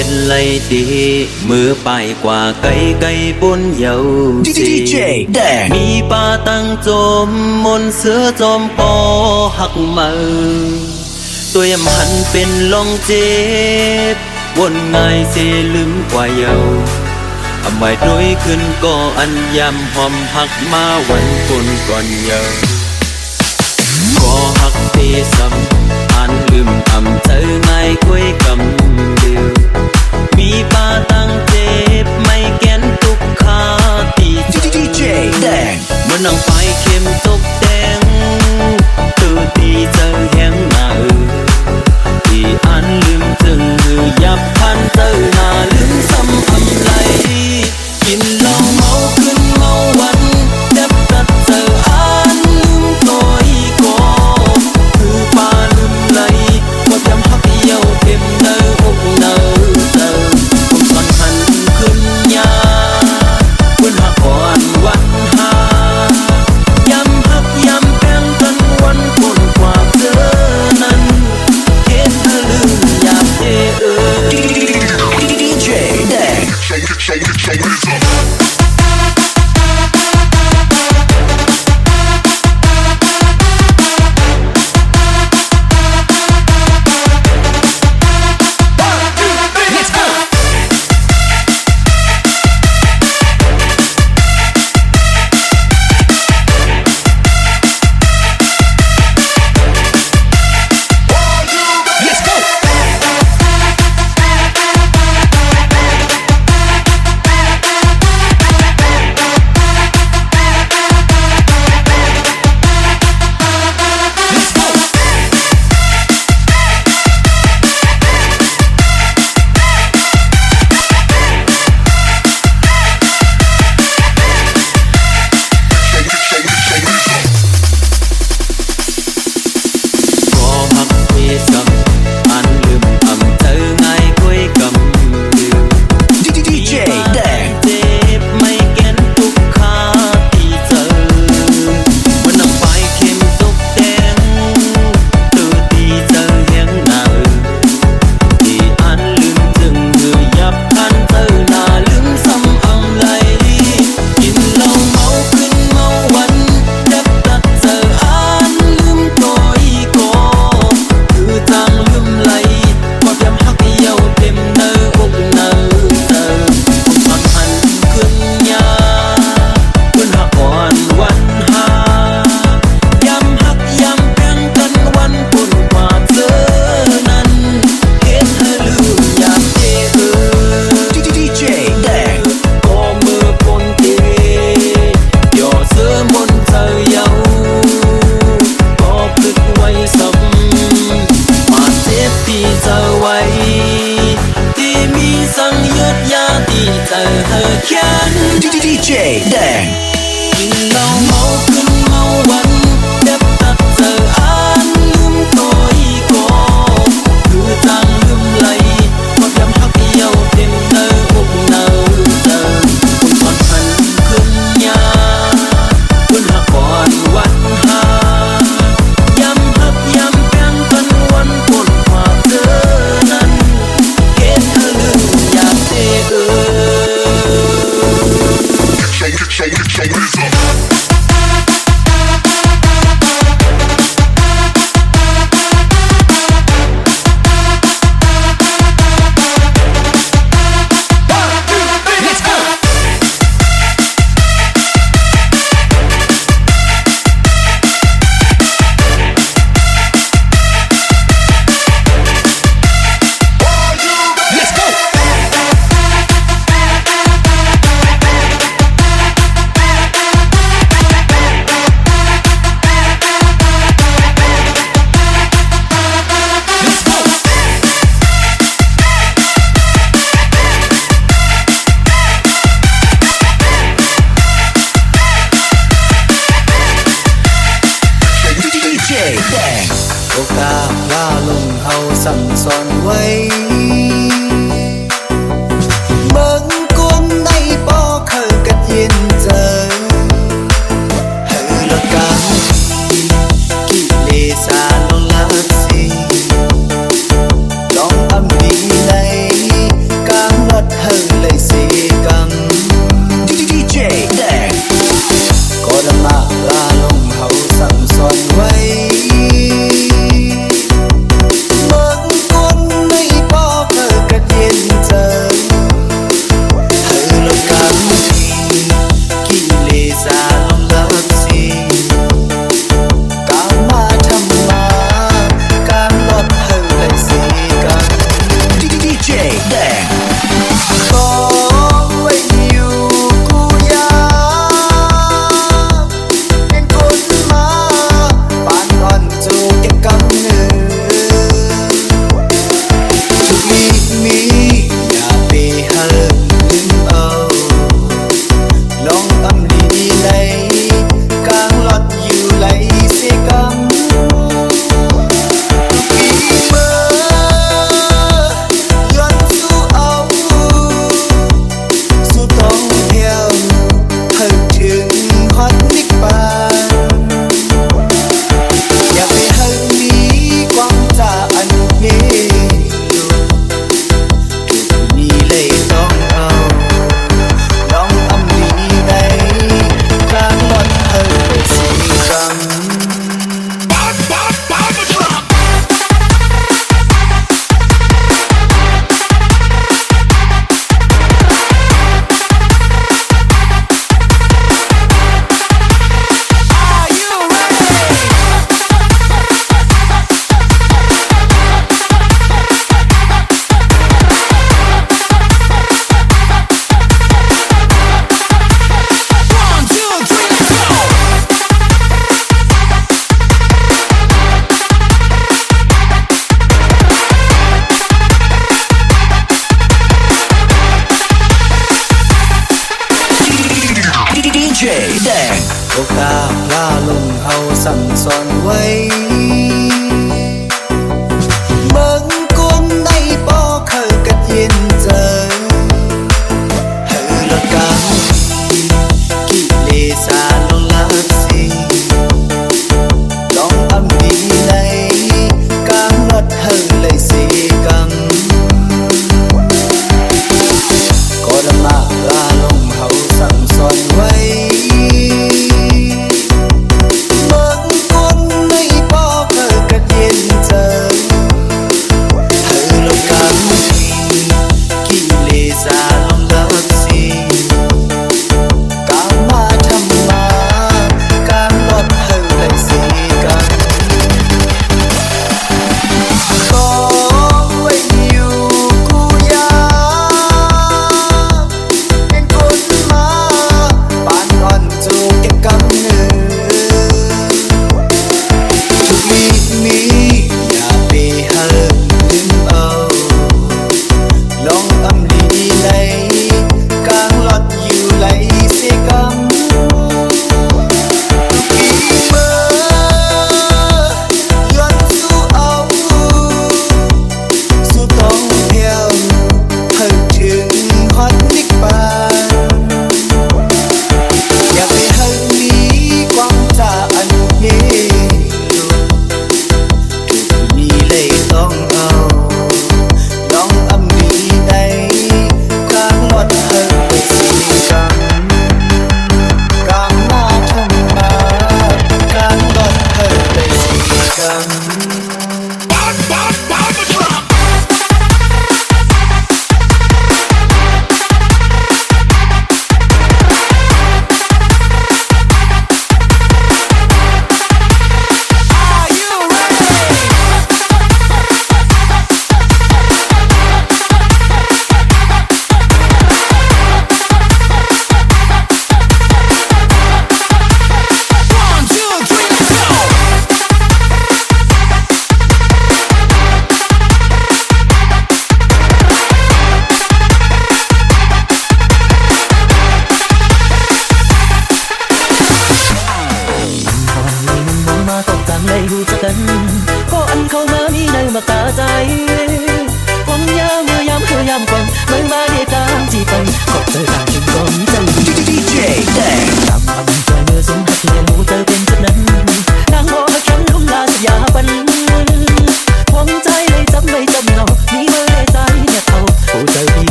ห็นไรดีมือไปกว่าไกลไกลบนเยาจีมีป่าตั้งจมมนเสือจอมปอหักมือตัวยำหันเป็นลองเจ็บวนง่ายเสลืมกว่าเยาทำไมด้วยขึ้นก็อันยำหอมหักมาวันคนก่อนเยาก็หักเตซ้ำอันลืมอำเธอง่ายคุยกำเดียวมีป่าตั้งเจ็บไม่แก้นทุกขาตีเจแดงเมื่อนั่งไฟเข้มตกแดงตื่นตีเจอแห้งหน้าที่อันลืมถึงยับพันเจอหน้าลืมซ้ำอำไรกินเหล้าเมาขึ้นเมาวันเจ็บตัดเจออันลืมตัวอีกก็คือป่าลืมไหลว่าจำหักเยาเต็มเนื้ออกเนื้อเจอผมตอนหันขึ้นยาคุณหักอ่อนวันหายำหักยำแป้งกันวันคนความเจอนั้นเห็นเธอลืมอยากเจอDJ แดงDJ แดงกินเหล้าเมาขึ้นเมาวันเจ็บตัดเจออันลืมตัวอีกก็คือจางลืมไหลความยำหักเยาเต็มเนื้ออกเนื้อเจอคนตอนหันขึ้นยาคุณหักก่อนวันหายำหักยำแป้งกันวันคนความเจอนั้นเห็นเธอลืมอยากเจอShow me some. ก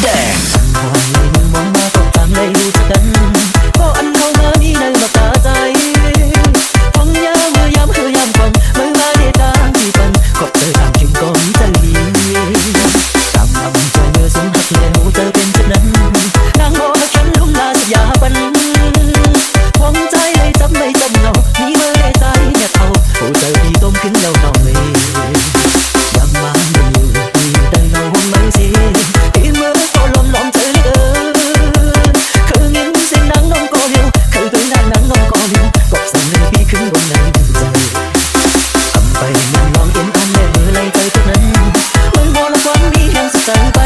แดงหอยเลยมึงมองมาก็ตามได้รู้จักกันเพราะอันเข้ามานี่ในมาตาใจฟังยามเมื่อยามคือยามฟังเมื่อมาได้ตามที่ฝันก็เจอตามจึงก็มีใจดีตามลำใจเมื่อสมหักแล้วเจอเป็นเช่นนั้นนางบอกฉันลุ่มลาสัญญาบันหวังใจเลยจำไม่จำเงานี่เมื่อได้ใจเนี่ยเอาโอ้เจอพี่ต้มขึ้นแล้วนอนเลยยามมาไม่อยู่มีแต่เงาห้องไม่เสียที่เมื่อก็ล้อมเธอเหลือเกินคือเงินเส้นนังน้องก็เดียวคือตัวนังน้องก็เดียวกบสั่งเงินพี่ขึ้นบนในใจทำไปมันลองเอ็นอันแม่เมื่อไรใจทุกนั้นมึงบอกละความดีแห่งสุดใจไป